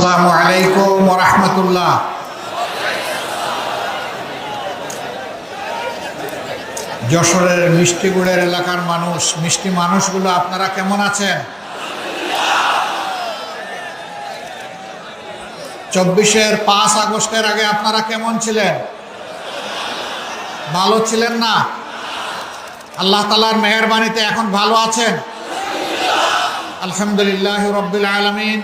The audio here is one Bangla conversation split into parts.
আসসালামু আলাইকুম ওয়া রাহমাতুল্লাহ। যশোরের মিষ্টিগুড়ের এলাকার মানুষ, মিষ্টি মানুষগুলো আপনারা কেমন আছেন? 24-এর 5 আগস্টের আগে আপনারা কেমন ছিলেন? ভালো ছিলেন না? আল্লাহ তাআলার মেহেরবানিতে এখন ভালো আছেন? আলহামদুলিল্লাহ রাব্বিল আলামিন।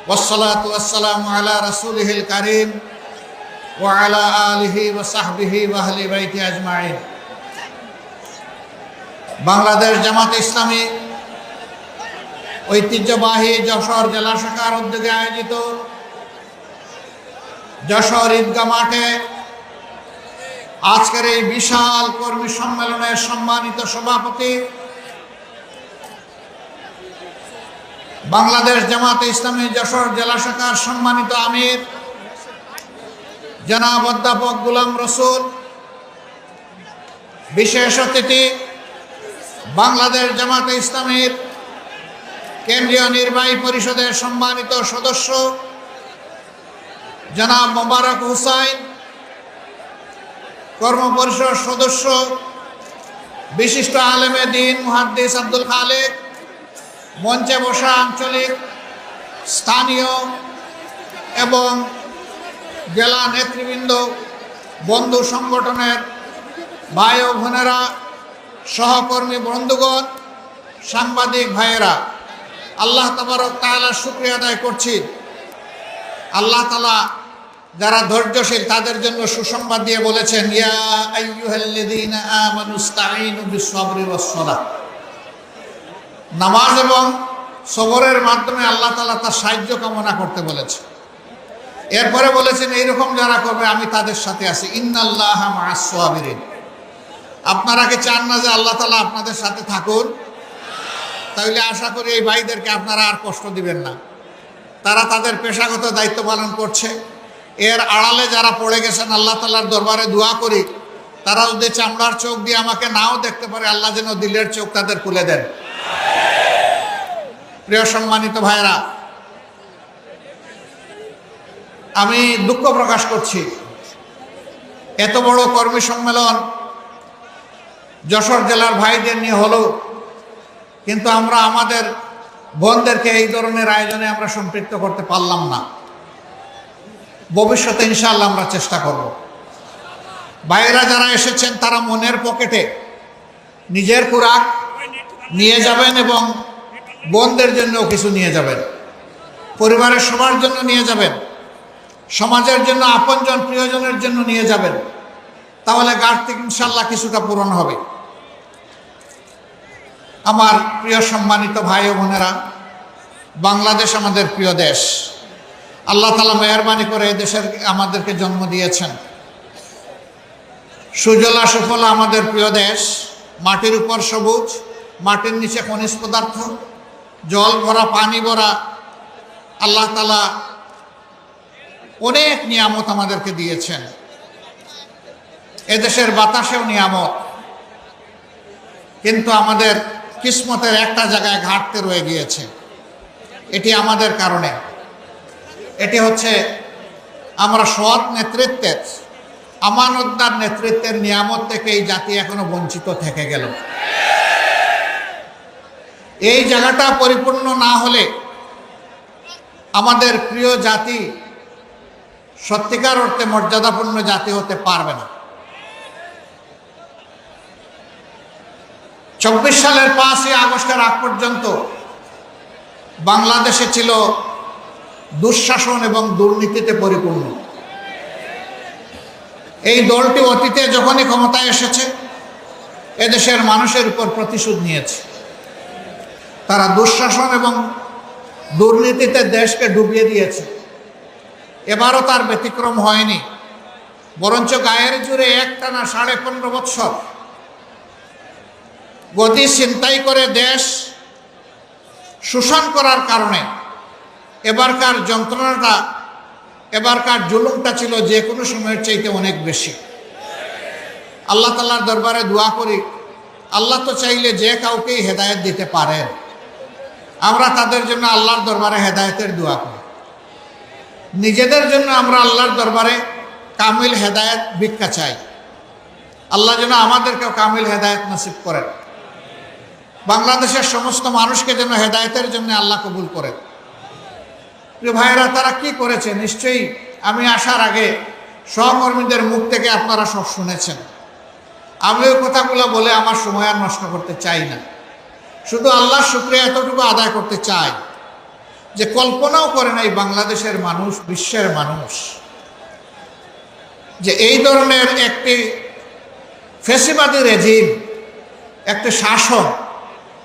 ওয়াসসালাতু ওয়াসসালামু আলা রাসূলিহিল কারীম ওয়া আলা আলিহি ওয়া সাহবিহি ওয়া আহলি বাইতি আজমাইন। বাংলাদেশ জামাতে ইসলামী ঐতিহ্যবাহী যশোর জেলা শাখার উদ্যোগে আয়োজিত যশোর ঈদগাহ মাঠে আজকের এই বিশাল কর্মী সম্মেলনের সম্মানিত সভাপতি, বাংলাদেশ জামাতে ইসলামী যশোর জেলা শাখার সম্মানিত আমির জনাব অধ্যাপক গোলাম রসুল, বিশেষ অতিথি বাংলাদেশ জামাতে ইসলামীর কেন্দ্রীয় নির্বাহী পরিষদের সম্মানিত সদস্য জনাব মোবারক হুসাইন, কর্মপরিষদ সদস্য বিশিষ্ট আলেমে দ্বীন মুহাদ্দিস আব্দুল খালেক, মঞ্চে বসা আঞ্চলিক, স্থানীয় এবং জেলা নেতৃবৃন্দ, বন্ধু সংগঠনের ভাই ও বোনেরা, সহকর্মী বন্ধুগণ, সাংবাদিক ভাইয়েরা, আল্লাহ তাবারক তাআলার শুকরিয়া আদায় করছি। আল্লাহ তাআলা যারা ধৈর্যশীল তাদের জন্য সুসংবাদ দিয়ে বলেছেন, ইয়া আইয়ুহাল্লাযীনা আমানুস্তাঈনু বিস-সাবরি ওয়াস-সালাহ। নামাজ এবং সবরের মাধ্যমে আল্লাহ তাআলা তার সাহায্য কামনা করতে বলেছে। এরপরে বলেছেন এইরকম যারা করবে আমি তাদের সাথে আছি, ইন্নাল্লাহা মা'আস-সাবিরিন। আপনারা কি চান না যে আল্লাহ তাআলা আপনাদের সাথে থাকুন? তাহলে আশা করি এই ভাইদেরকে আপনারা আর কষ্ট দিবেন না। তারা তাদের পেশাগত দায়িত্ব পালন করছে। এর আড়ালে যারা পড়ে গেছেন, আল্লাহ তাআলার দরবারে দোয়া করি তারা যদি চামড়ার চোখ দিয়ে আমাকে নাও দেখতে পারে, আল্লাহ যেন দিলের চোখ তাদের খুলে দেন। প্রিয় সম্মানিত ভাইরা, আমি দুঃখ প্রকাশ করছি এত বড় কর্মী সম্মেলন যশোর জেলার ভাইদের নিয়ে হলো, কিন্তু আমরা আমাদের বোনদেরকে এই ধরনের আয়োজনে আমরা সম্পৃক্ত করতে পারলাম না। ভবিষ্যতে ইনশাআল্লাহ আমরা চেষ্টা করব। ভাইরা যারা এসেছেন তারা মনের পকেটে নিজের খোরাক নিয়ে যাবেন এবং বোনদের জন্যও কিছু নিয়ে যাবেন, পরিবারের সবার জন্য নিয়ে যাবেন, সমাজের জন্য, আপনজন প্রিয়জনের জন্য নিয়ে যাবেন। তাহলে ঘাটতি ইনশাআল্লাহ কিছুটা পূরণ হবে। আমার প্রিয় সম্মানিত ভাই ও বোনেরা, বাংলাদেশ আমাদের প্রিয় দেশ। আল্লাহ তাআলা মেহেরবানি করে এই দেশের আমাদেরকে জন্ম দিয়েছেন। সুজলা সুফলা আমাদের প্রিয় দেশ, মাটির উপর সবুজ, মাটির নিচে খনিজ পদার্থ, জল ভরা, পানি ভরা। আল্লাহ তাআলা অনেক নিয়ামত আমাদেরকে দিয়েছেন। এদেশের বাতাসেও নিয়ামত, কিন্তু আমাদের কিসমতের একটা জায়গায় ঘাটতি রয়ে গিয়েছে। এটি আমাদের কারণে। এটি হচ্ছে আমরা সৎ নেতৃত্বের, আমানতদার নেতৃত্বের নিয়ামত থেকে এই জাতি এখনো বঞ্চিত থেকে গেল। এই জায়গাটা পরিপূর্ণ না হলে আমাদের প্রিয় জাতি সত্যিকার অর্থে মর্যাদাপূর্ণ জাতি হতে পারবে না। 24 সালের 5 আগস্টের আগ পর্যন্ত বাংলাদেশে ছিল দুঃশাসন এবং দুর্নীতিতে পরিপূর্ণ। এই দলটি অতীতে যখনই ক্ষমতায় এসেছে এদেশের মানুষের উপর প্রতিশোধ নিয়েছে। তারা দুঃশাসন এবং দুর্নীতিতে দেশকে ডুবিয়ে দিয়েছে। এবারও তার ব্যতিক্রম হয়নি, বরঞ্চ গায়ের জোরে একটানা 15.5 বছর গদি ছিনতাই করে দেশ শোষণ করার কারণে এবারকার যন্ত্রণাটা, এবারকার জুলুমটা ছিল যে কোনো সময়ের চাইতে অনেক বেশি। আল্লাহ তাআলার দরবারে দোয়া করি, আল্লাহ তো চাইলে যে কাউকেই হেদায়েত দিতে পারেন। আমরা তাদের জন্য আল্লাহর দরবারে হেদায়েতের দোয়া করি। নিজেদের জন্য আমরা আল্লাহর দরবারে কামিল হেদায়েত ভিক্ষা চাই। আল্লাহ যেন আমাদেরকেও কামিল হেদায়েত নসিব করেন। বাংলাদেশের সমস্ত মানুষকে যেন হেদায়েতের জন্য আল্লাহ কবুল করেন। প্রিয় ভাইয়েরা, তারা কি করেছে নিশ্চয়ই আমি আসার আগে সহকর্মীদের মুখ থেকে আপনারা সব শুনেছেন। আমি ওই কথাগুলো বলে আমার সময় আর নষ্ট করতে চাই না। শুধু আল্লাহর শুকরিয়া এতটুকু আদায় করতে চাই যে কল্পনাও করে নাই বাংলাদেশের মানুষ, বিশ্বের মানুষ, যে এই ধরনের একটি ফ্যাসিবাদী রেজিম, একটি শাসন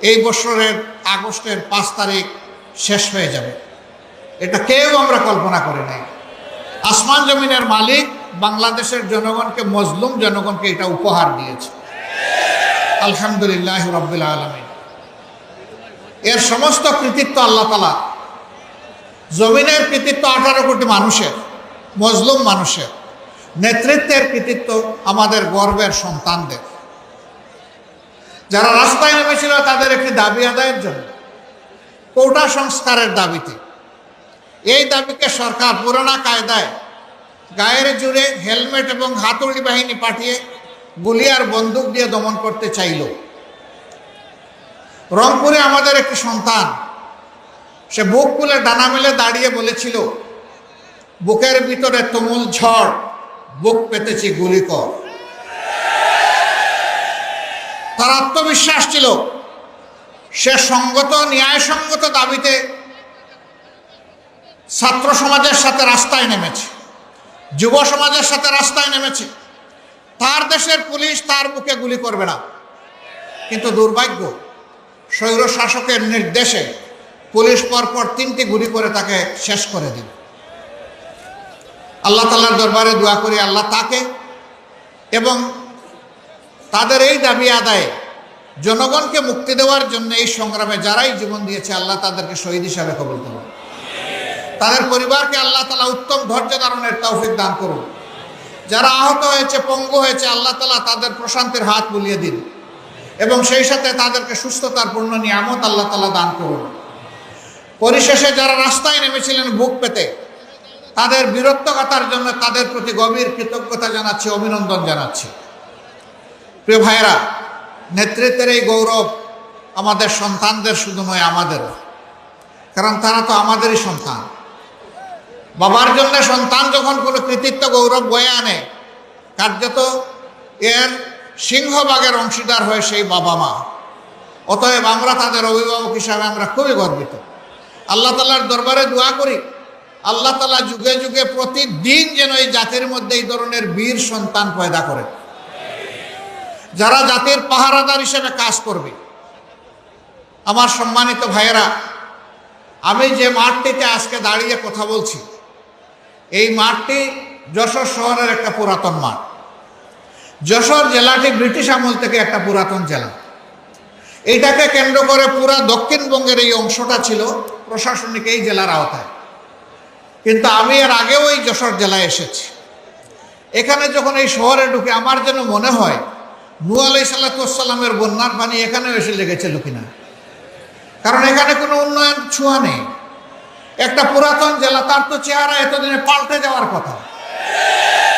এই বছরের আগস্টের 5 তারিখ শেষ হয়ে যাবে। এটা কেউ আমরা কল্পনা করি নাই। আসমান জমিনের মালিক বাংলাদেশের জনগণকে, মজলুম জনগণকে এটা উপহার দিয়েছে। আলহামদুলিল্লাহ রাব্বিল আলামিন। এর সমস্ত কৃতিত্ব আল্লাহ তাআলা। জমিনের কৃতিত্ব 18 কোটি মানুষের, মজলুম মানুষের। নেতৃত্বের কৃতিত্ব আমাদের গর্বের সন্তানদের, যারা রাস্তায় নেমেছিল তাদের একটি দাবি আদায়ের জন্য, কোটা সংস্কারের দাবিতে। এই দাবিকে সরকার পুরানা কায়দায় গায়ের জুড়ে হেলমেট এবং হাতুড়ি বাহিনী পাঠিয়ে গুলি আর বন্দুক দিয়ে দমন করতে চাইল। রংপুরে আমাদের একটি সন্তান, সে বুক খুলে ডানা মেলে দাঁড়িয়ে বলেছিল, বুকের ভিতরে তুমুল ঝড়, বুক পেতেছি গুলি কর। তার আত্মবিশ্বাস ছিল, সে সঙ্গত, ন্যায়সঙ্গত দাবিতে ছাত্র সমাজের সাথে রাস্তায় নেমেছে, যুব সমাজের সাথে রাস্তায় নেমেছে। তার দেশের পুলিশ তার বুকে গুলি করবে না। কিন্তু দুর্ভাগ্য, স্বৈর শাসকের নির্দেশে পুলিশ পরপর 3টি গুলি করে তাকে শেষ করে দিল। আল্লাহ তাআলার দরবারে দোয়া করি, আল্লাহ তাকে এবং তাদের এই দাবি আদায়ে জনগণকে মুক্তি দেওয়ার জন্য এই সংগ্রামে যারাই জীবন দিয়েছে, আল্লাহ তাদেরকে শহীদ হিসাবে কবুল করুন। তাদের পরিবারকে আল্লাহ তাআলা উত্তম ধৈর্য ধারণের তৌফিক দান করুন। যারা আহত হয়েছে, পঙ্গু হয়েছে, আল্লাহ তাআলা তাদের প্রশান্তির হাত বুলিয়ে দিন এবং সেই সাথে তাদেরকে সুস্থতার পূর্ণ নিয়ামত আল্লাহ তাআলা দান করুন। পরিশেষে যারা রাস্তায় নেমেছিলেন বুক পেতে, তাদের বীরত্বগাথার জন্য তাদের প্রতি গভীর কৃতজ্ঞতা জানাচ্ছি, অভিনন্দন জানাচ্ছি। প্রিয় ভাইয়েরা, নেতৃত্বের এই গৌরব আমাদের সন্তানদের শুধু নয়, আমাদেরও, কারণ তারা তো আমাদেরই সন্তান। বাবার জন্য সন্তান যখন কোনো কৃতিত্ব, গৌরব বয়ে আনে, কার্যত এর সিংহভাগের অংশীদার হয় সেই বাবা মা। অতএব আমরা তাদের অভিভাবক হিসাবে আমরা খুবই গর্বিত। আল্লাহ তাআলার দরবারে দোয়া করি, আল্লাহ তাআলা যুগে যুগে প্রতিদিন যেন এই জাতির মধ্যে এই ধরনের বীর সন্তান পয়দা করে, যারা জাতির পাহারাদার হিসেবে কাজ করবে। আমার সম্মানিত ভাইয়েরা, আমি যে মাঠটিতে আজকে দাঁড়িয়ে কথা বলছি, এই মাঠটি যশোর শহরের একটা পুরাতন মাঠ। যশোর জেলাটি ব্রিটিশ আমল থেকে একটা পুরাতন জেলা। এইটাকে কেন্দ্র করে পুরা দক্ষিণবঙ্গের এই অংশটা ছিল প্রশাসনিক এই জেলার আওতায়। কিন্তু আমি এর আগেও এই যশোর জেলায় এসেছি। এখানে যখন এই শহরে ঢুকে আমার যেন মনে হয় নূহ আলাইহিস সালামের বন্যার পানি এখানেও এসে লেগেছিল কিনা, কারণ এখানে কোনো উন্নয়ন ছোঁয়া নেই। একটা পুরাতন জেলা, তার তো চেহারা এতদিনে পাল্টে যাওয়ার কথা,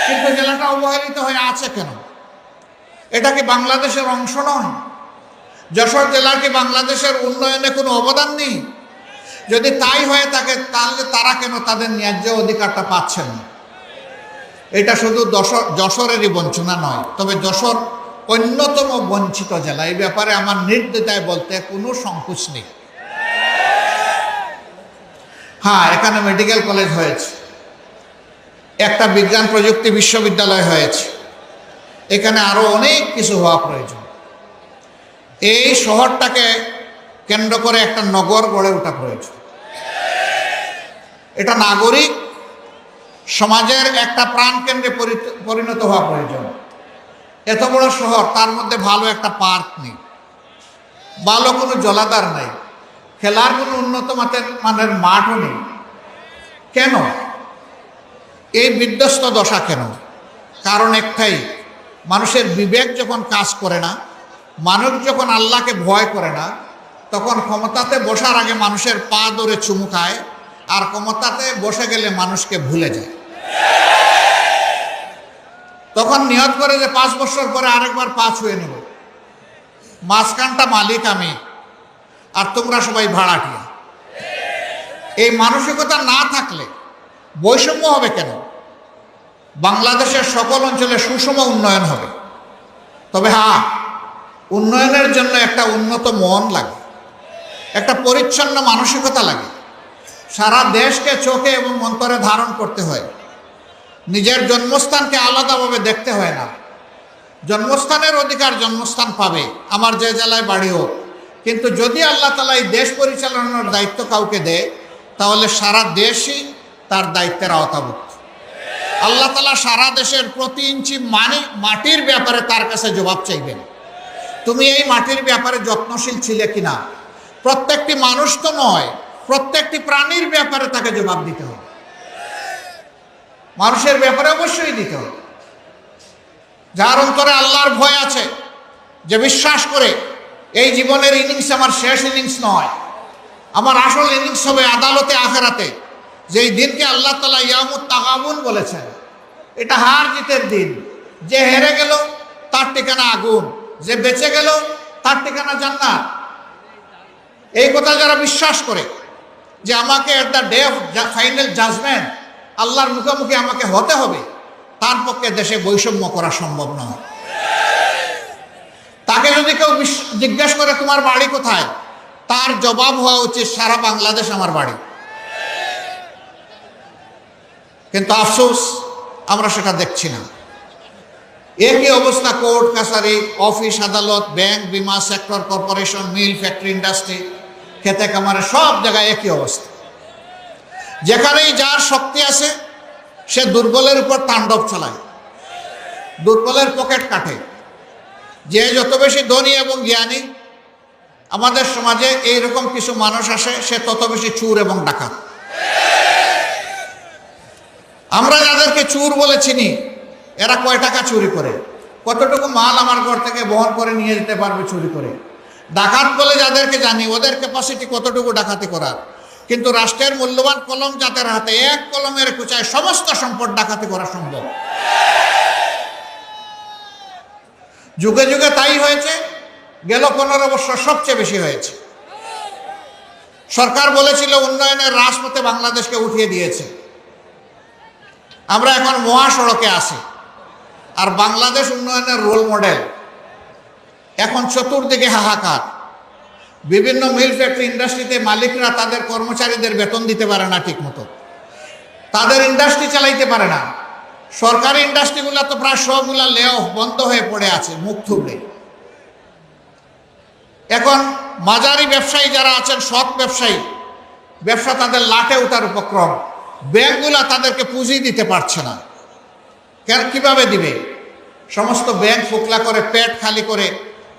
কিন্তু জেলাটা অবহেলিত হয়ে আছে কেন? এটা কি বাংলাদেশের অংশ নয়? যশোর জেলার কি বাংলাদেশের উন্নয়নে কোনো অবদান নেই? যদি তাই হয়ে থাকে, তাহলে তারা কেন তাদের ন্যায্য অধিকারটা পাচ্ছেন না? এটা শুধু যশোরেরই বঞ্চনা নয়, তবে যশোর অন্যতম বঞ্চিত জেলা। এই ব্যাপারে আমার নির্দ্বিধায় বলতে কোনো সংকোচ নেই। হ্যাঁ, এখানে মেডিকেল কলেজ হয়েছে, একটা বিজ্ঞান প্রযুক্তি বিশ্ববিদ্যালয় হয়েছে, এখানে আরো অনেক কিছু হওয়া প্রয়োজন। এই শহরটাকে কেন্দ্র করে একটা নগর গড়ে ওঠা প্রয়োজন। এটা নাগরিক সমাজের একটা প্রাণকেন্দ্রে পরিণত হওয়া প্রয়োজন। এত বড় শহর, তার মধ্যে ভালো একটা পার্ক নেই, ভালো কোনো জলাধার নেই, খেলার কোনো উন্নত মানের মাঠও নেই। কেন এই বিধ্বস্ত দশা? কেন? কারণ একটাই, মানুষের বিবেক যখন কাজ করে না, মানুষ যখন আল্লাহকে ভয় করে না, তখন ক্ষমতাতে বসার আগে মানুষের পা ধরে চুমু খায় আর ক্ষমতাতে বসে গেলে মানুষকে ভুলে যায়। তখন নিয়ত করে যে 5 বছর পরে আরেকবার পা ছুঁয়ে নেব, মাঝখানটা মালিক আমি আর তোমরা সবাই ভাড়াটিয়া। এই মানসিকতা না থাকলে বৈষম্য হবে কেন? বাংলাদেশের সকল অঞ্চলে সুষম উন্নয়ন হবে। তবে হ্যাঁ, উন্নয়নের জন্য একটা উন্নত মন লাগে, একটা পরিচ্ছন্ন মানসিকতা লাগে। সারা দেশকে চোখে এবং অন্তরে ধারণ করতে হয়। নিজের জন্মস্থানকে আলাদাভাবে দেখতে হয় না। জন্মস্থানের অধিকার জন্মস্থান পাবে, আমার যে জেলায় বাড়ি হোক। কিন্তু যদি আল্লাহ তাআলা এই দেশ পরিচালনার দায়িত্ব কাউকে দেয়, তাহলে সারা দেশই তার দায়িত্বের আওতাভুক্ত। আল্লাহ তাআলা সারা দেশের প্রতি ইঞ্চি মাটির ব্যাপারে তার কাছে জবাব চাইবেন। তুমি এই মাটির ব্যাপারে যত্নশীল ছিলে কিনা? প্রত্যেকটি মানুষ তো নয়, প্রত্যেকটি প্রাণীর ব্যাপারে তাকে জবাব দিতে হবে। মানুষের ব্যাপারে অবশ্যই দিতে হবে। যার অন্তরে আল্লাহর ভয় আছে, যে বিশ্বাস করে এই জীবনের ইনিংস আমার শেষ ইনিংস নয়, আমার আসল ইনিংস হবে আদালতে আখেরাতে, যেই দিনকে আল্লাহ তাআলা ইয়ামুত তাগাবুন বলেছেন। এটা হার জিতের দিন। যে হেরে গেল তার ঠিকানা আগুন, যে বেঁচে গেল তার ঠিকানা জান্নাত। এই কথা যারা বিশ্বাস করে যে আমাকে at the day of final judgement আল্লাহর মুখোমুখি আমাকে হতে হবে, তার পক্ষে দেশে বৈষম্য করা সম্ভব নয়। তাকে যদি কেউ জিজ্ঞেস করে তোমার বাড়ি কোথায়, তার জবাব হওয়া উচিত সারা বাংলাদেশ আমার বাড়ি। কিন্তু আফসোস, আমরা সেটা দেখছি না। একই অবস্থা কোর্ট কাছারি, অফিস আদালত, ব্যাংক, বিমা সেক্টর, কর্পোরেশন, মিল, ফ্যাক্টরি, ইন্ডাস্ট্রি, খেতে কামারে, সব জায়গায় একই অবস্থা। যেখানেই যার শক্তি আছে সে দুর্বলের উপর তাণ্ডব চালায়, দুর্বলের পকেট কাটে। যে যত বেশি ধনী এবং জ্ঞানী, আমাদের সমাজে এইরকম কিছু মানুষ আসে, সে তত বেশি চুর এবং ডাকাত। আমরা যাদেরকে চুর বলে চিনি, এরা কয় টাকা চুরি করে, কতটুকু মাল আমার ঘর থেকে বহন করে নিয়ে যেতে পারবে চুরি করে। ডাকাত বলে যাদেরকে জানি, ওদের ক্যাপাসিটি কতটুকু ডাকাতি করার। কিন্তু রাষ্ট্রের মূল্যবান কলম যাদের হাতে, এক কলমের কুচায় সমস্ত সম্পদ ডাকাতি করা সম্ভব। যুগে যুগে তাই হয়েছে, গেল 15 বছর সবচেয়ে বেশি হয়েছে। সরকার বলেছিল উন্নয়নের রাজপথে বাংলাদেশকে উঠিয়ে দিয়েছে, আমরা এখন মহাসড়কে আছি। আর বাংলাদেশ উন্নয়নের রোল মডেল। এখন চতুর্দিকে হাহাকার। বিভিন্ন মিল, ফ্যাক্টরি, ইন্ডাস্ট্রিতে মালিকরা তাদের কর্মচারীদের বেতন দিতে পারে না ঠিক মতো, তাদের ইন্ডাস্ট্রি চালাইতে পারে না। সরকারি ইন্ডাস্ট্রিগুলো তো প্রায় সবগুলা লে অফ বন্ধ হয়ে পড়ে আছে, মুখ থুবড়ে। এখন মাঝারি ব্যবসায়ী যারা আছেন, সৎ ব্যবসায়ী, ব্যবসা তাদের লাটে ওঠার উপক্রম। ব্যাংকগুলা তাদেরকে পুঁজি দিতে পারছে না। কিভাবে দিবে? সমস্ত ব্যাংক ফোকলা করে, পেট খালি করে,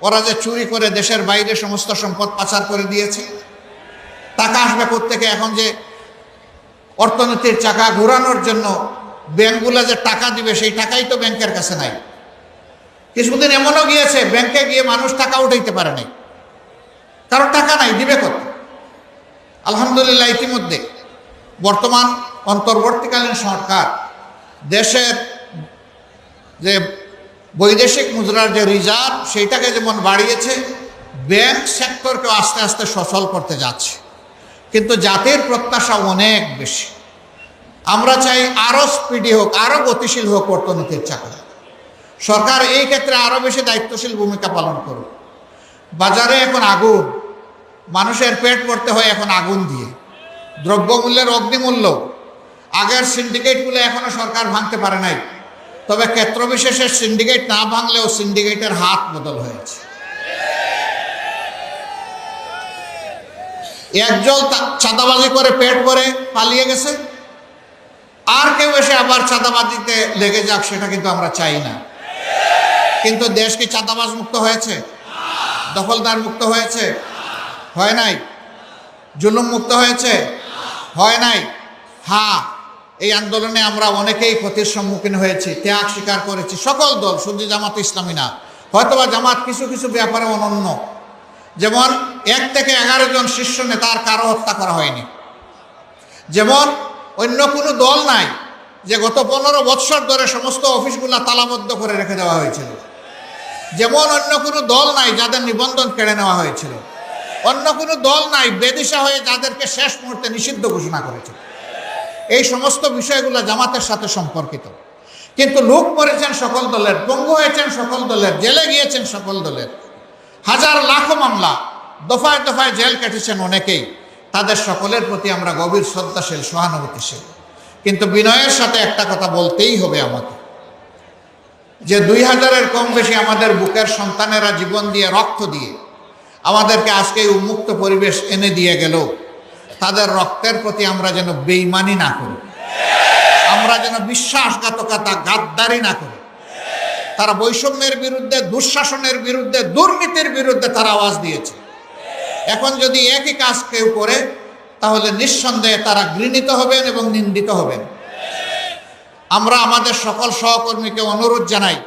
ওরা যে চুরি করে দেশের বাইরে সমস্ত সম্পদ পাচার করে দিয়েছে। টাকা আসবে কোত্থেকে? এখন যে অর্থনীতির চাকা ঘোরানোর জন্য ব্যাংকগুলা যে টাকা দিবে, সেই টাকাই তো ব্যাংকের কাছে নাই। কিছুদিন এমনও গিয়েছে, ব্যাংকে গিয়ে মানুষ টাকা উঠাইতে পারে নাই, কারণ টাকা নাই, দিবে কত? আলহামদুলিল্লাহ, ইতিমধ্যে বর্তমান অন্তর্বর্তীকালীন সরকার দেশের যে বৈদেশিক মুদ্রার যে রিজার্ভ, সেইটাকে যেমন বাড়িয়েছে, ব্যাংক সেক্টরকে আস্তে আস্তে সচল করতে যাচ্ছে। কিন্তু জাতির প্রত্যাশা অনেক বেশি। আমরা চাই আরও স্পিডি হোক, আরও গতিশীল হোক অর্থনীতির চাকা। সরকার এই ক্ষেত্রে আরও বেশি দায়িত্বশীল ভূমিকা পালন করুক। বাজারে এখন আগুন, মানুষের পেট ভরতে হয় এখন আগুন দিয়ে। দ্রব্যমূল্যের অগ্নিমূল্য, আগের সিন্ডিকেটগুলো এখনো সরকার ভাঙতে পারে নাই। তবে ক্ষেত্রবিশেষে সিন্ডিকেট না ভাঙলেও সিন্ডিকেটের হাত বদল হয়েছে। একজন চাঁদাবাজি করে পেট ভরে পালিয়ে গেছে, আর কেউ এসে আবার চাঁদাবাজিতে লেগে যাক, সেটা কিন্তু আমরা চাই না। কিন্তু দেশ কি চাঁদাবাজ মুক্ত হয়েছে? দখলদার মুক্ত হয়েছে? হয় নাই। জুলুম মুক্ত হয়েছে? হয় নাই। হ্যাঁ, এই আন্দোলনে আমরা অনেকেই ক্ষতির সম্মুখীন হয়েছি, ত্যাগ স্বীকার করেছি, সকল দল, শুধু জামাত ইসলামী না। হয়তোবা জামাত কিছু কিছু ব্যাপারে অনন্য, যেমন 1 থেকে 11 জন শীর্ষ নেতার কারো হত্যা করা হয়নি। যেমন অন্য কোনো দল নাই যে গত 15 বৎসর ধরে সমস্ত অফিসগুলো তালাবদ্ধ করে রেখে দেওয়া হয়েছিল। যেমন অন্য কোনো দল নাই যাদের নিবন্ধন কেড়ে নেওয়া হয়েছিল। অন্য কোনো দল নাই বেদিশা হয়ে যাদেরকে শেষ মুহূর্তে নিষিদ্ধ ঘোষণা করেছিল। এই সমস্ত বিষয়গুলো জামাতের সাথে সম্পর্কিত। কিন্তু লোক মরেছেন সকল দলের, পঙ্গু হয়েছেন সকল দলের, জেলে গিয়েছেন সকল দলের, হাজার লাখো মামলা, দফায় দফায় জেল কেটেছেন অনেকেই। তাদের সকলের প্রতি আমরা গভীর শ্রদ্ধাশীল, সহানুভূতিশীল। কিন্তু বিনয়ের সাথে একটা কথা বলতেই হবে আমাকে, যে 2000-এর কম বেশি আমাদের বুকের সন্তানেরা জীবন দিয়ে, রক্ত দিয়ে আমাদেরকে আজকে এই উন্মুক্ত পরিবেশ এনে দিয়ে গেল। তাদের রক্তের প্রতি আমরা যেন বেঈমানি না করি, আমরা যেন বিশ্বাসঘাতকতা, গাদ্দারি না করি। তারা বৈষম্যের বিরুদ্ধে, দুঃশাসনের বিরুদ্ধে, দুর্নীতির বিরুদ্ধে তারা আওয়াজ দিয়েছে। এখন যদি একই কাজ কেউ করে তাহলে নিঃসন্দেহে তারা ঘৃণিত হবেন এবং নিন্দিত হবেন। আমরা আমাদের সকল সহকর্মীকে অনুরোধ জানাই,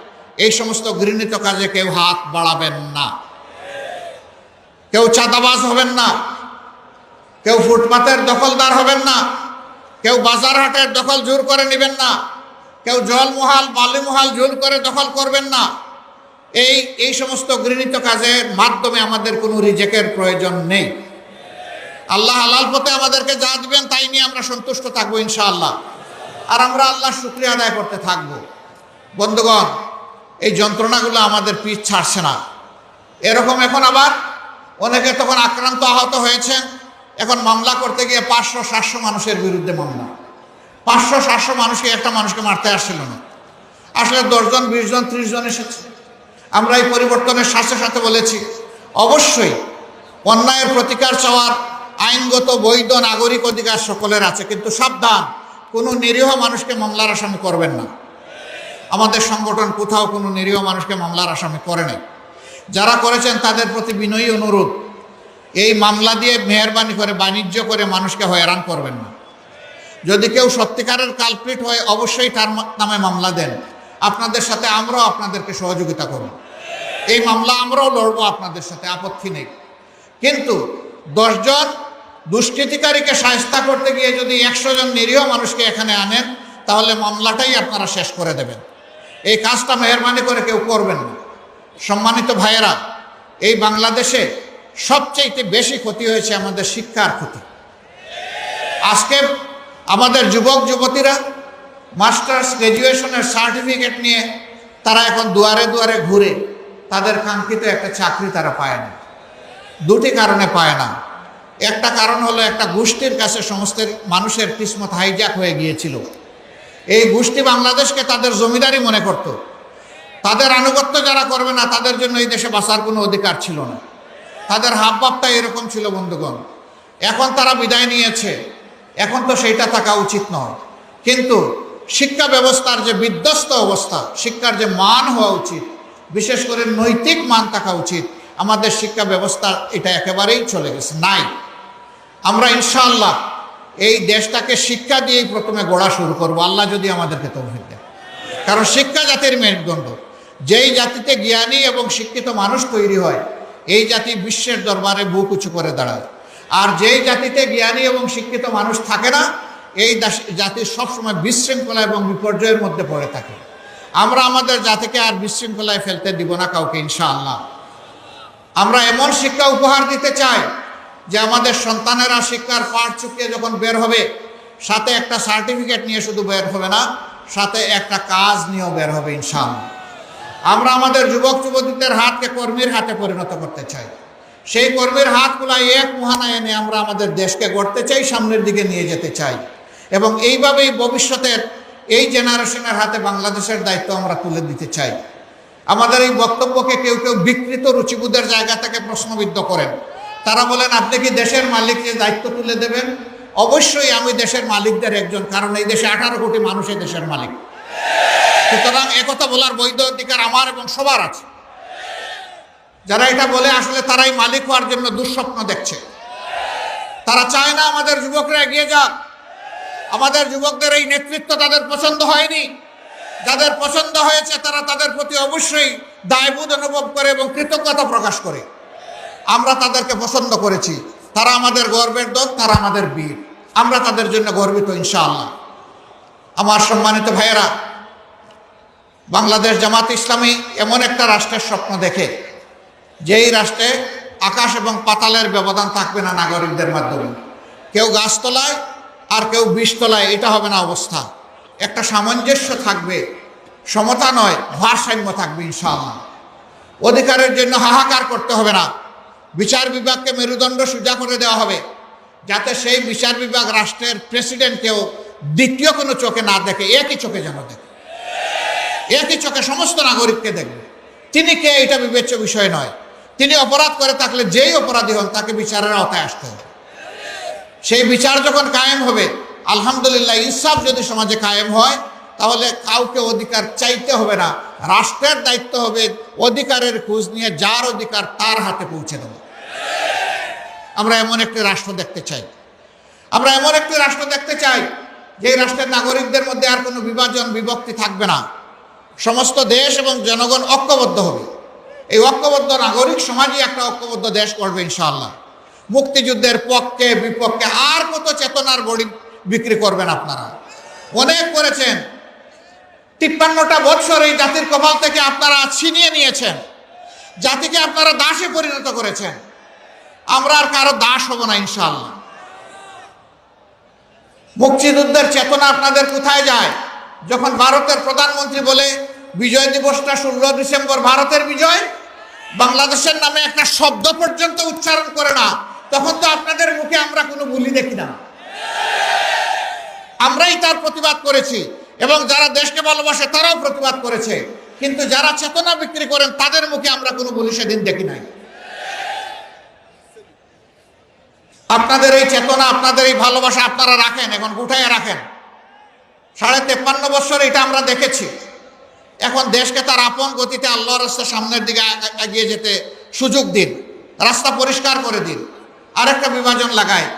এই সমস্ত ঘৃণিত কাজে কেউ হাত বাড়াবেন না, কেউ চাঁদাবাজ হবেন না, কেউ ফুটপাতের দখলদার হবেন না, কেউ বাজার হাটের দখল জোর করে নেবেন না, কেউ জলমহাল, বালিমহাল জোর করে দখল করবেন না। এই সমস্ত ঘৃণিত কাজের মাধ্যমে আমাদের কোনো রিজেকের প্রয়োজন নেই। আল্লাহ হালাল পথে আমাদেরকে যা দিবেন তাই নিয়ে আমরা সন্তুষ্ট থাকবো ইনশাআল্লাহ। আর আমরা আল্লাহর শুকরিয়া আদায় করতে থাকবো। বন্ধুগণ, এই যন্ত্রণাগুলো আমাদের পিছ ছাড়ছে না। এরকম এখন আবার অনেকে তখন আক্রান্ত, আহত হয়েছেন। এখন মামলা করতে গিয়ে 500-700 মানুষের বিরুদ্ধে মামলা। 500-700 মানুষকে, একটা মানুষকে মারতে আসছিল না, আসলে 10 জন, 20 জন, 30 জন এসেছে। আমরা এই পরিবর্তনের সাথে সাথে বলেছি, অবশ্যই অন্যায়ের প্রতিকার চাওয়ার আইনগত বৈধ নাগরিক অধিকার সকলের আছে, কিন্তু সাবধান, কোনো নিরীহ মানুষকে মামলার আসামি করবেন না। আমাদের সংগঠন কোথাও কোনো নিরীহ মানুষকে মামলার আসামি করে নাই। যারা করেছেন তাদের প্রতি বিনয়ী অনুরোধ, এই মামলা দিয়ে মেহরবানি করে, বাণিজ্য করে মানুষকে হয়রান করবেন না। যদি কেউ সত্যিকারের কালপ্রিট হয় অবশ্যই তার নামে মামলা দেন। আপনাদের সাথে আমরাও আপনাদেরকে সহযোগিতা করব। এই মামলা আমরাও লড়বো আপনাদের সাথে, আপত্তি নেই। কিন্তু 10 জন দুষ্কৃতিকারীকে শায়েস্তা করতে গিয়ে যদি 100 জন নিরীহ মানুষকে এখানে আনেন, তাহলে মামলাটাই আপনারা শেষ করে দেবেন। এই কাজটা মেহরবানি করে কেউ করবেন না। সম্মানিত ভাইয়েরা, এই বাংলাদেশে সবচেয়ে বেশি ক্ষতি হয়েছে আমাদের শিক্ষার ক্ষতি। আজকে আমাদের যুবক যুবতীরা মাস্টার্স, গ্র্যাজুয়েশনের সার্টিফিকেট নিয়ে তারা এখন দুয়ারে দুয়ারে ঘুরে তাদের কাঙ্ক্ষিত একটা চাকরি তারা পায় না। দুটি কারণে পায় না। একটা কারণ হলো, একটা গোষ্ঠীর কাছে সমস্ত মানুষের কিসমত হাইজ্যাক হয়ে গিয়েছিল। এই গোষ্ঠী বাংলাদেশকে তাদের জমিদারি মনে করত। তাদের আনুগত্য যারা করবে না তাদের জন্য এই দেশে বাঁচার কোনো অধিকার ছিল না। তাদের হাবভাবটা এরকম ছিল বন্ধুগণ। এখন তারা বিদায় নিয়েছে, এখন তো সেইটা থাকা উচিত নয়। কিন্তু শিক্ষা ব্যবস্থার যে বিধ্বস্ত অবস্থা, শিক্ষার যে মান হওয়া উচিত, বিশেষ করে নৈতিক মান থাকা উচিত, আমাদের শিক্ষা ব্যবস্থা এটা একেবারেই চলে গেছে, নাই। আমরা ইনশাআল্লাহ এই দেশটাকে শিক্ষা দিয়েই প্রথমে গড়া শুরু করব, আল্লাহ যদি আমাদেরকে তৌফিক দেয়। কারণ শিক্ষা জাতির মেরুদণ্ড। যেই জাতিতে জ্ঞানী এবং শিক্ষিত মানুষ তৈরি হয়, এই জাতি বিশ্বের দরবারে বুক উঁচু করে দাঁড়ায়। আর যেই জাতিতে জ্ঞানী এবং শিক্ষিত মানুষ থাকে না, এই জাতি সবসময় বিশৃঙ্খলা এবং বিপর্যয়ের মধ্যে পড়ে থাকে। আমরা আমাদের জাতিকে আর বিশৃঙ্খলায় ফেলতে দিব না কাউকে ইনশাআল্লাহ। আমরা এমন শিক্ষা উপহার দিতে চাই যে আমাদের সন্তানেরা শিক্ষার পাঠ চুকিয়ে যখন বের হবে, সাথে একটা সার্টিফিকেট নিয়ে শুধু বের হবে না, সাথে একটা কাজ নিয়েও বের হবে ইনশাআল্লাহ। আমরা আমাদের যুবক যুবতীদের হাতকে কর্মীর হাতে পরিণত করতে চাই। সেই কর্মীর হাতগুলাই এক মোহানায় এনে আমরা আমাদের দেশকে গড়তে চাই, সামনের দিকে নিয়ে যেতে চাই। এবং এইভাবেই ভবিষ্যতের এই জেনারেশনের হাতে বাংলাদেশের দায়িত্ব আমরা তুলে দিতে চাই। আমাদের এই বক্তব্যকে কেউ কেউ বিকৃত রুচিবোধের জায়গা থেকে প্রশ্নবিদ্ধ করেন। তারা বলেন, আপনি কি দেশের মালিককে দায়িত্ব তুলে দেবেন? অবশ্যই আমি দেশের মালিকদের একজন, কারণ এই দেশে 18 কোটি মানুষ এই দেশের মালিক। সুতরাং একথা বলার বৈধ অধিকার আমার এবং সবার আছে। যারা এটা বলে আসলে তারাই মালিক হওয়ার জন্য দুঃস্বপ্ন দেখছে। তারা চায় না আমাদের যুবকরা এগিয়ে যাক। আমাদের যুবকদের এই নেতৃত্ব তাদের পছন্দ হয়নি। যাদের পছন্দ হয়েছে তারা তাদের প্রতি অবশ্যই দায়বোধ অনুভব করে এবং কৃতজ্ঞতা প্রকাশ করে। আমরা তাদেরকে পছন্দ করেছি, তারা আমাদের গর্বের দল, তারা আমাদের বীর। আমরা তাদের জন্য গর্বিত ইনশাআল্লাহ। আমার সম্মানিত ভাইয়েরা, বাংলাদেশ জামাত ইসলামী এমন একটা রাষ্ট্রের স্বপ্ন দেখে যেই রাষ্ট্রে আকাশ এবং পাতালের ব্যবধান থাকবে না নাগরিকদের মাধ্যমে। কেউ গাছতলায় আর কেউ বিষতলায়, এটা হবে না অবস্থা। একটা সামঞ্জস্য থাকবে, সমতা নয় ভারসাম্য থাকবে ইনশাআল্লাহ। অধিকারের জন্য হাহাকার করতে হবে না। বিচার বিভাগকে মেরুদণ্ড সোজা করে দেওয়া হবে, যাতে সেই বিচার বিভাগ রাষ্ট্রের প্রেসিডেন্টকেও দ্বিতীয় কোনো চোখে না দেখে, একই চোখে যেন দেখে, একই চোখে সমস্ত নাগরিককে দেখবে। তিনি কে এটা বিবেচ্য বিষয় নয়। তিনি অপরাধ করে থাকলে যেই অপরাধী হন তাকে বিচারের আওতায় আসতে হবে। সেই বিচার যখন কায়েম হবে, আলহামদুলিল্লাহ, ইনসাফ যদি সমাজে কায়েম হয়, তাহলে কাউকে অধিকার চাইতে হবে না। রাষ্ট্রের দায়িত্ব হবে অধিকারের খোঁজ নিয়ে যার অধিকার তার হাতে পৌঁছে দেওয়া। আমরা এমন একটি রাষ্ট্র দেখতে চাই। আমরা এমন একটি রাষ্ট্র দেখতে চাই যে রাষ্ট্রের নাগরিকদের মধ্যে আর কোনো বিভাজন বিভক্তি থাকবে না। সমস্ত দেশ এবং জনগণ ঐক্যবদ্ধ হবে। এই ঐক্যবদ্ধ নাগরিক সমাজই একটা ঐক্যবদ্ধ দেশ করবে ইনশাআল্লাহ। মুক্তিযুদ্ধের পক্ষে বিপক্ষে আর কত চেতনার বড়ি বিক্রি করবেন আপনারা, অনেক করেছেন। 53টা বৎসর এই জাতির কপাল থেকে আপনারা ছিনিয়ে নিয়েছেন, জাতিকে আপনারা দাসে পরিণত করেছেন। আমরা আর কারো দাস হব না ইনশাআল্লাহ। মুক্তিযুদ্ধের চেতনা আপনাদের কোথায় যায়? যখন ভারতের প্রধানমন্ত্রী বলে বিজয় দিবসটা 16 ডিসেম্বর ভারতের বিজয়, বাংলাদেশের নামে একটা শব্দ পর্যন্ত উচ্চারণ করে না, তখন তো আপনাদের মুখে আমরা কোনো বুলি দেখি না। আমরাই তার প্রতিবাদ করেছি এবং যারা দেশকে ভালোবাসে তারাও প্রতিবাদ করেছে, কিন্তু যারা চেতনা বিক্রি করেন তাদের মুখে আমরা কোনো বুলি সেদিন দেখি নাই। আপনাদের এই চেতনা, আপনাদের এই ভালোবাসা আপনারা রাখেন, এখন গুটাইয়া রাখেন। 53.5 বছর এটা আমরা দেখেছি। এখন দেশকে তার আপন গতিতে আল্লাহর রাস্তার সামনের দিকে এগিয়ে যেতে সুযোগ দিন, রাস্তা পরিষ্কার করে দিন। আরেকটা বিভাজন লাগায়,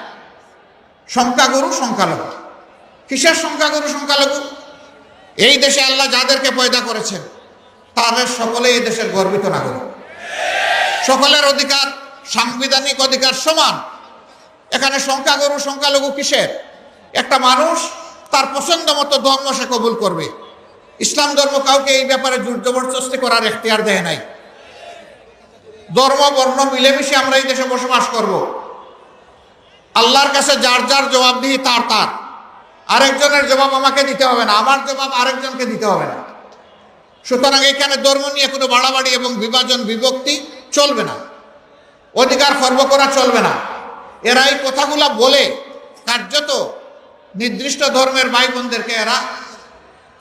সংখ্যাগুরু সংখ্যালঘু। কিসের সংখ্যাগুরু সংখ্যালঘু? এই দেশে আল্লাহ যাদেরকে পয়দা করেছেন তাদের সকলেই এই দেশের গর্বিত নাগরিক। সকলের অধিকার, সাংবিধানিক অধিকার সমান। এখানে সংখ্যাগুরু সংখ্যালঘু কিসের? একটা মানুষ তার পছন্দ মতো ধর্ম সে কবুল করবে। ইসলাম ধর্ম কাউকে এই ব্যাপারে জোর জবরদস্তি করার এখতিয়ার দেয় নাই। ধর্ম বর্ণ মিলেমিশে আমরা এই দেশে বসবাস করব। আল্লাহর কাছে যার যার জবাবদিহি তার তার। আরেকজনের জবাব আমাকে দিতে হবে না, আমার জবাব আরেকজনকে দিতে হবে না। সুতরাং এখানে ধর্ম নিয়ে কোনো বাড়াবাড়ি এবং বিভাজন বিভক্তি চলবে না, অধিকার খর্ব করা চলবে না। এরা এই কথাগুলা বলে কার্যত নির্দিষ্ট ধর্মের ভাই বোনদেরকে এরা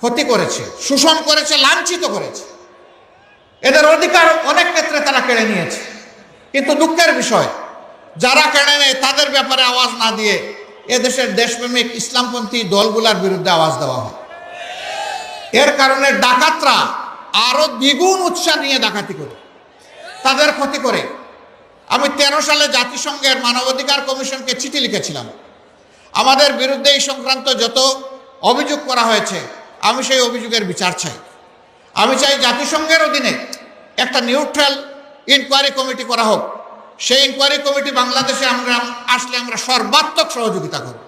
ক্ষতি করেছে, শোষণ করেছে, লাঞ্ছিত করেছে। এদের অধিকার অনেক ক্ষেত্রে তারা কেড়ে নিয়েছে। কিন্তু দুঃখের বিষয়, যারা কেড়ে নেয় তাদের ব্যাপারে আওয়াজ না দিয়ে এদেশের দেশপ্রেমিক ইসলামপন্থী দলগুলার বিরুদ্ধে আওয়াজ দেওয়া হয়। এর কারণে ডাকাতরা আরো দ্বিগুণ উৎসাহ নিয়ে ডাকাতি করে, তাদের ক্ষতি করে। আমি 13 সালে জাতিসংঘের মানবাধিকার কমিশনকে চিঠি লিখেছিলাম। আমাদের বিরুদ্ধে এই সংক্রান্ত যত অভিযোগ করা হয়েছে আমি সেই অভিযোগের বিচার চাই। আমি চাই জাতিসংঘের অধীনে একটা নিউট্রাল ইনকোয়ারি কমিটি করা হোক। সেই ইনকোয়ারি কমিটি বাংলাদেশে আমরা আসলে আমরা সর্বাত্মক সহযোগিতা করব।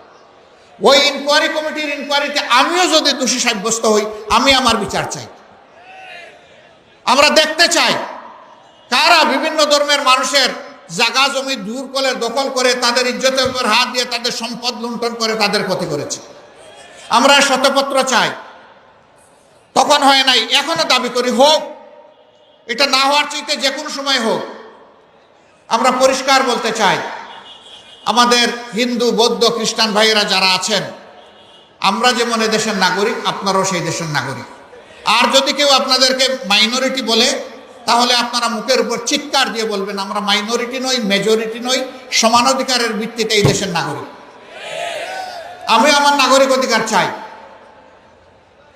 ওই ইনকোয়ারি কমিটির ইনকোয়ারিতে আমিও যদি দোষী সাব্যস্ত হই, আমি আমার বিচার চাই। আমরা দেখতে চাই কারা বিভিন্ন ধর্মের মানুষের জায়গা জমি দূর করে দখল করে তাদের ইজ্জতের উপর হাত দিয়ে তাদের সম্পদ লুণ্ঠন করে তাদের ক্ষতি করেছে। আমরা শতপত্র চাই। তখন হয় নাই, এখনো দাবি করি হোক। এটা না হওয়ার চাইতে যে কোনো সময় হোক। আমরা পরিষ্কার বলতে চাই, আমাদের হিন্দু বৌদ্ধ খ্রিস্টান ভাইয়েরা যারা আছেন, আমরা যেমন এদেশের নাগরিক আপনারাও সেই দেশের নাগরিক। আর যদি কেউ আপনাদেরকে মাইনরিটি বলে তাহলে আপনারা মুখের উপর চিৎকার দিয়ে বলবেন আমরা মাইনরিটি নই, মেজরিটি নই, সমান অধিকারের ভিত্তিতে এই দেশের নাগরিক। আমি আমার নাগরিক অধিকার চাই।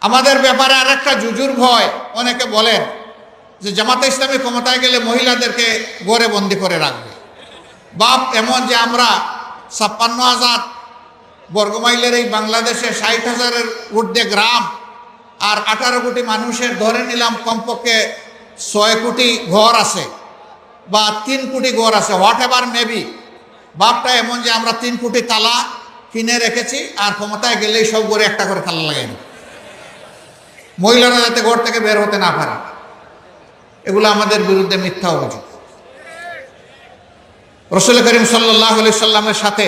আমাদের ব্যাপারে আর একটা জুজুর ভয়, অনেকে বলেন যে জামাতে ইসলামী ক্ষমতায় গেলে মহিলাদেরকে ঘরে বন্দি করে রাখবে। বাপ এমন যে আমরা 56,000 বর্গমাইলের এই বাংলাদেশে 60,000-এর ঊর্ধ্বে গ্রাম আর 18 কোটি মানুষের ধরে নিলাম কমপক্ষে 6 কোটি ঘর আছে বা 3 কোটি ঘর আছে, হোয়াট এভার মেবি। বাপটা এমন যে আমরা 3 কোটি তালা কিনে রেখেছি, আর ক্ষমতায় গেলেই সব ঘরে একটা করে তালা লাগাই দেব, মহিলারা যাতে ঘর থেকে বের হতে না পারে। এগুলো আমাদের বিরুদ্ধে মিথ্যা অভিযোগ। রাসূল করিম সাল্লাল্লাহু আলাইহি সাল্লামের সাথে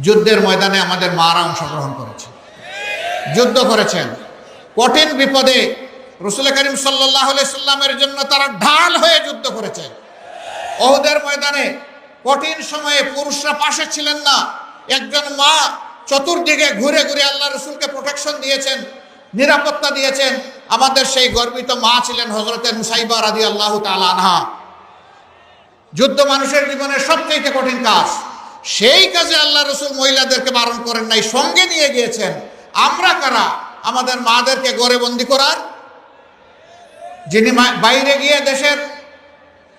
যুদ্ধের ময়দানে আমাদের মারা অংশগ্রহণ করেছে, যুদ্ধ করেছেন। কঠিন বিপদে রাসূল করিম সাল্লাল্লাহু আলাইহি সাল্লামের জন্য তারা ঢাল হয়ে যুদ্ধ করেছে। উহুদের ময়দানে কঠিন সময়ে পুরুষরা পাশে ছিলেন না, একজন মা চতুর্দিকে ঘুরে ঘুরে আল্লাহ রাসূলকে প্রোটেকশন দিয়েছেন, নিরাপত্তা দিয়েছেন। আমাদের সেই গর্বিত মা ছিলেন হযরতে নুসাইবা রাদিয়াল্লাহু তাআলা আনহা। যুদ্ধ মানুষের জীবনের সবচেয়ে কঠিন কাজ, সেই কাজে আল্লাহ রাসূল মহিলাদেরকে বারণ করেন নাই, সঙ্গে নিয়ে গিয়েছেন। আমরা কারা আমাদের মাদেরকে ঘরে বন্দী করার? যিনি বাইরে গিয়ে দেশের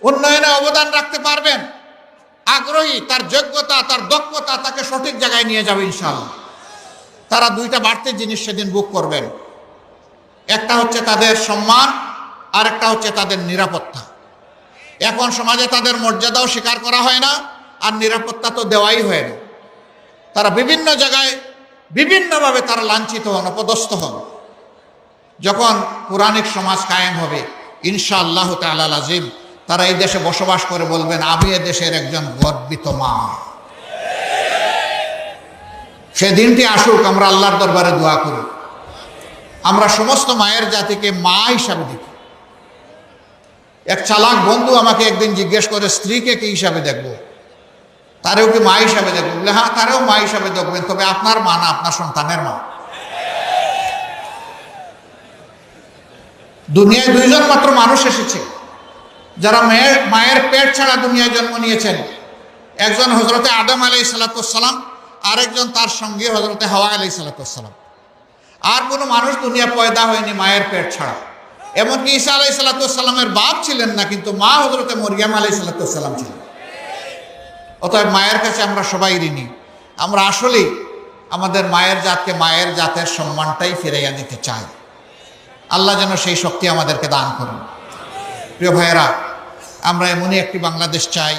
উন্নয়নে অবদান রাখতে পারবেন, আগ্রহী, তার যোগ্যতা, তার দক্ষতা তাকে সঠিক জায়গায় নিয়ে যাবে ইনশাআল্লাহ। তারা দুইটা বাড়তি জিনিস সেদিন বুক করবেন, একটা হচ্ছে তাদের সম্মান, আর একটা হচ্ছে তাদের নিরাপত্তা। এখন সমাজে তাদের মর্যাদাও স্বীকার করা হয় না, আর নিরাপত্তা তো দেওয়াই হয় না। তারা বিভিন্ন জায়গায় বিভিন্নভাবে তারা লাঞ্ছিত হন, অপদস্থ হন। যখন পুরাণিক সমাজ কায়েম হবে ইনশাআল্লাহ তাআলা আজিম, তারা এই দেশে বসবাস করে বলবেন, আমি এ দেশের একজন গর্বিত মা। সেদিনটি আসুক, আমরা আল্লাহর দরবারে দোয়া করি। আমরা সমস্ত মায়ের জাতিকে মা হিসাবে দেখি। এক চালাক বন্ধু আমাকে একদিন জিজ্ঞেস করে, স্ত্রীকে কি হিসাবে দেখবো? তারেও কি মা হিসাবে দেখবো? বলে হ্যাঁ, তারেও মা হিসাবে দেখবেন, তবে আপনার মা না, আপনার সন্তানের মা। দুনিয়ায় দুইজন মাত্র মানুষ এসেছে যারা মায়ের পেট ছাড়া দুনিয়ায় জন্ম নিয়েছেন। একজন হযরতে আদম আলাইহিস সালাতু ওয়াস সালাম, আরেকজন তার সঙ্গে হযরতে হাওয়া আলাইহিস সালাতু ওয়াস সালাম। আর কোনো মানুষ দুনিয়া পয়দা হয়নি মায়ের পেট ছাড়া। এমনকি ঈসা আলাইহিস সালাতু ওয়াস সালামের বাপ ছিলেন না, কিন্তু মা হযরতে মরিয়ম আলাইহিস সালাতু ওয়াস সালাম ছিলেন। অতএব মায়ের কাছে আমরা সবাই ঋণী। আমরা আসলেই আমাদের মায়ের জাতকে, মায়ের জাতের সম্মানটাই ফিরাইয়া দিতে চাই। আল্লাহ যেন সেই শক্তি আমাদেরকে দান করেন। প্রিয় ভাইয়েরা, আমরা এমনই একটি বাংলাদেশ চাই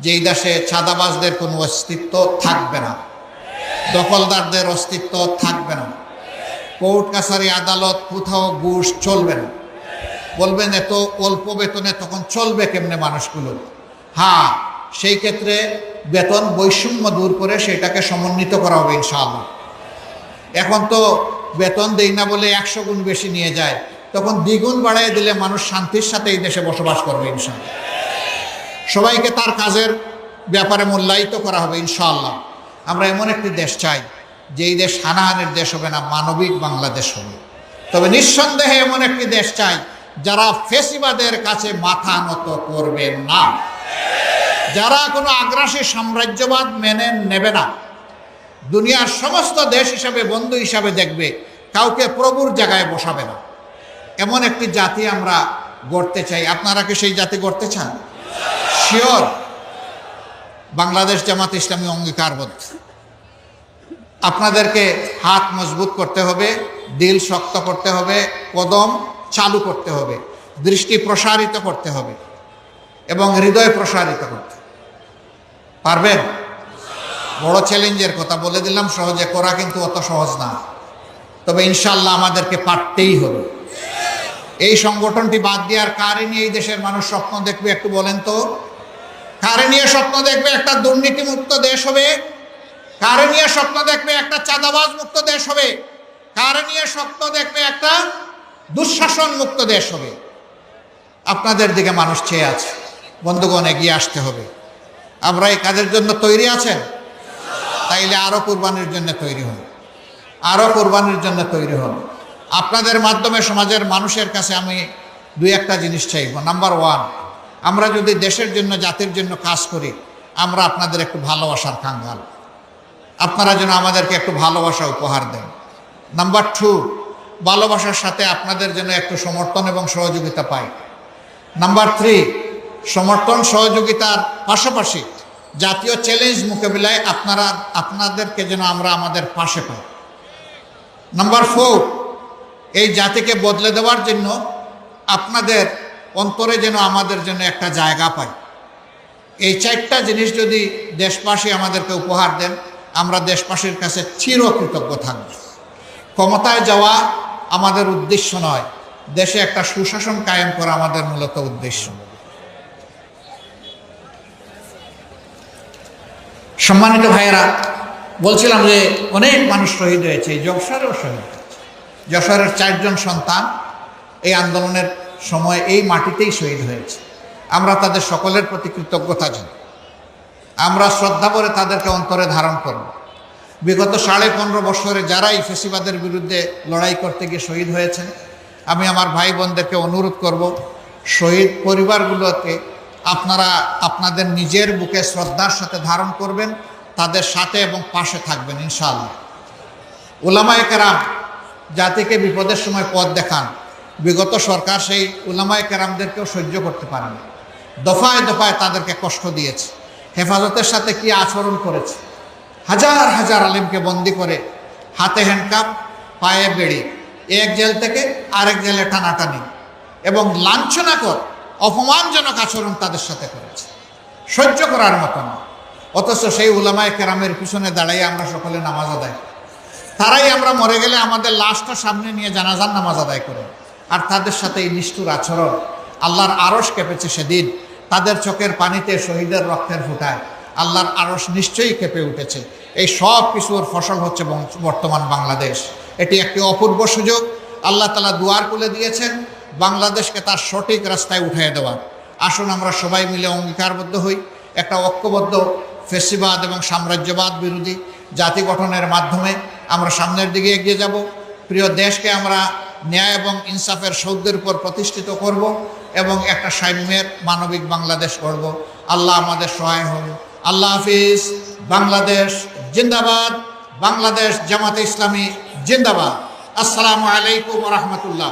যেই দেশে চাঁদাবাজদের কোনো অস্তিত্ব থাকবে না, দখলদারদের অস্তিত্ব থাকবে না, কোর্ট কাছারি আদালত কোথাও ঘুষ চলবে না। বলবেন এত অল্প বেতনে তখন চলবে কেমনে মানুষগুলো? হ্যাঁ, সেই ক্ষেত্রে বেতন বৈষম্য দূর করে সেটাকে সমন্বিত করা হবে ইনশাআল্লাহ। এখন তো বেতন দেই না বলে 100 গুণ বেশি নিয়ে যায়, তখন দ্বিগুণ বাড়াই দিলে মানুষ শান্তির সাথে এই দেশে বসবাস করবে ইনশাআল্লাহ। সবাইকে তার কাজের ব্যাপারে মূল্যায়িত করা হবে ইনশাআল্লাহ। আমরা এমন একটি দেশ চাই যেই দেশ হানাহানির দেশ হবে না, মানবিক বাংলাদেশ হবে। তবে নিঃসন্দেহে এমন একটি দেশ চাই যারা ফেসিবাদের কাছে মাথা নত করবে না, যারা কোনো আগ্রাসী সাম্রাজ্যবাদ মেনে নেবে না, দুনিয়ার সমস্ত দেশ হিসাবে বন্ধু হিসাবে দেখবে, কাউকে প্রভুর জায়গায় বসাবে না। এমন একটি জাতি আমরা গড়তে চাই। আপনারা কি সেই জাতি গড়তে চান? শিওর। বাংলাদেশ জামাত ইসলামী অঙ্গীকারবদ্ধ। আপনাদেরকে হাত মজবুত করতে হবে, দিল শক্ত করতে হবে, কদম চালু করতে হবে, দৃষ্টি প্রসারিত করতে হবে এবং হৃদয় প্রসারিত করতে পারবেন। বড় চ্যালেঞ্জের কথা বলে দিলাম, সহজে করা কিন্তু অত সহজ না। তবে ইনশাল্লাহ আমাদেরকে পারতেই হবে। এই সংগঠনটি বাদ দিয়ে আর কারে নিয়ে এই দেশের মানুষ স্বপ্ন দেখবে একটু বলেন তো? কারে নিয়ে স্বপ্ন দেখবে একটা দুর্নীতিমুক্ত দেশ হবে? কারে নিয়ে স্বপ্ন দেখবে একটা চাঁদাবাজ মুক্ত দেশ হবে? কারে নিয়ে স্বপ্ন দেখবে একটা দুঃশাসন মুক্ত দেশ হবে? আপনাদের দিকে মানুষ চেয়ে আছে। বন্ধুগণ, এগিয়ে আসতে হবে। আমরা এই কাজের জন্য তৈরি আছেন? তাইলে আরো কুরবানির জন্য তৈরি হন, আরো কুরবানির জন্য তৈরি হন। আপনাদের মাধ্যমে সমাজের মানুষের কাছে আমি দুই একটা জিনিস চাইব। নাম্বার 1, আমরা যদি দেশের জন্য, জাতির জন্য কাজ করি, আমরা আপনাদের একটু ভালোবাসার কাঙ্গাল। আপনারা যেন আমাদেরকে একটু ভালোবাসা উপহার দেন। নাম্বার 2, ভালোবাসার সাথে আপনাদের জন্য একটু সমর্থন এবং সহযোগিতা পাই। নাম্বার 3, সমর্থন সহযোগিতার পাশাপাশি জাতীয় চ্যালেঞ্জ মোকাবিলায় আপনাদেরকে যেন আমরা আমাদের পাশে পাই। নাম্বার 4, এই জাতিকে বদলে দেওয়ার জন্য আপনাদের অন্তরে যেন আমাদের জন্য একটা জায়গা পাই। এই 4টা জিনিস যদি দেশবাসী আমাদেরকে উপহার দেন, আমরা দেশবাসীর কাছে চিরকৃতজ্ঞ থাকব। ক্ষমতায় যাওয়া আমাদের উদ্দেশ্য নয়, দেশে একটা সুশাসন কায়েম করা আমাদের মূলত উদ্দেশ্য। সম্মানিত ভাইয়েরা, বলছিলাম যে অনেক মানুষ শহীদ হয়েছে, যশোরেও শহীদ হয়েছে। যশোরের 4 জন সন্তান এই আন্দোলনের সময় এই মাটিতেই শহীদ হয়েছে। আমরা তাদের সকলের প্রতি কৃতজ্ঞতা জানাই। আমরা শ্রদ্ধা করে তাদেরকে অন্তরে ধারণ করব। বিগত 15.5 বছরে যারা এই ফেসিবাদের বিরুদ্ধে লড়াই করতে গিয়ে শহীদ হয়েছেন, আমি আমার ভাই বোনদেরকে অনুরোধ করব, শহীদ পরিবারগুলোকে আপনারা আপনাদের নিজের বুকে শ্রদ্ধার সাথে ধারণ করবেন, তাদের সাথে এবং পাশে থাকবেন ইনশাআল্লাহ। উলামায়ে কেরাম জাতিকে বিপদের সময় পথ দেখান। বিগত সরকার সেই উলামায়ে কেরামদেরকেও সহ্য করতে পারেন, দফায় দফায় তাদেরকে কষ্ট দিয়েছে, হেফাজতের সাথে কি আচরণ করেছে। হাজার হাজার আলেমকে বন্দি করে হাতে হ্যান্ডকাপ, পায়ে বেড়ি, এক জেল থেকে আরেক জেলে টানাটানি এবং লাঞ্ছনাকর অপমানজনক আচরণ তাদের সাথে করেছে, সহ্য করার মতো না। অথচ সেই উলামায়ে কেরামের পিছনে দাঁড়াই আমরা সকলে নামাজ আদায়, তারাই আমরা মরে গেলে আমাদের লাশটা সামনে নিয়ে জানাজার নামাজ আদায় করে। আর তাদের সাথে এই নিষ্ঠুর আচরণ, আল্লাহর আরশ কেঁপেছে সেদিন। তাদের চোখের পানিতে শহীদের রক্তের ফোঁটায় আল্লাহর আরশ নিশ্চয়ই কেঁপে উঠেছে। এই সব কিছুর ফসল হচ্ছে বর্তমান বাংলাদেশ। এটি একটি অপূর্ব সুযোগ। আল্লাহ তাআলা দুয়ার খুলে দিয়েছেন বাংলাদেশকে তার সঠিক রাস্তায় উঠিয়ে দেওয়ার। আসুন আমরা সবাই মিলে অঙ্গীকারবদ্ধ হই, একটা ঐক্যবদ্ধ ফেসিবাদ এবং সাম্রাজ্যবাদ বিরোধী জাতি গঠনের মাধ্যমে আমরা সামনের দিকে এগিয়ে যাব। প্রিয় দেশকে আমরা ন্যায় এবং ইনসাফের সৌধের উপর প্রতিষ্ঠিত করব এবং একটা সাম্যের মানবিক বাংলাদেশ করব। আল্লাহ আমাদের সহায় হন। আল্লাহ হাফিজ। বাংলাদেশ জিন্দাবাদ। বাংলাদেশ জামাতে ইসলামী জিন্দাবাদ। আসসালামু আলাইকুম ওয়া রাহমাতুল্লাহ।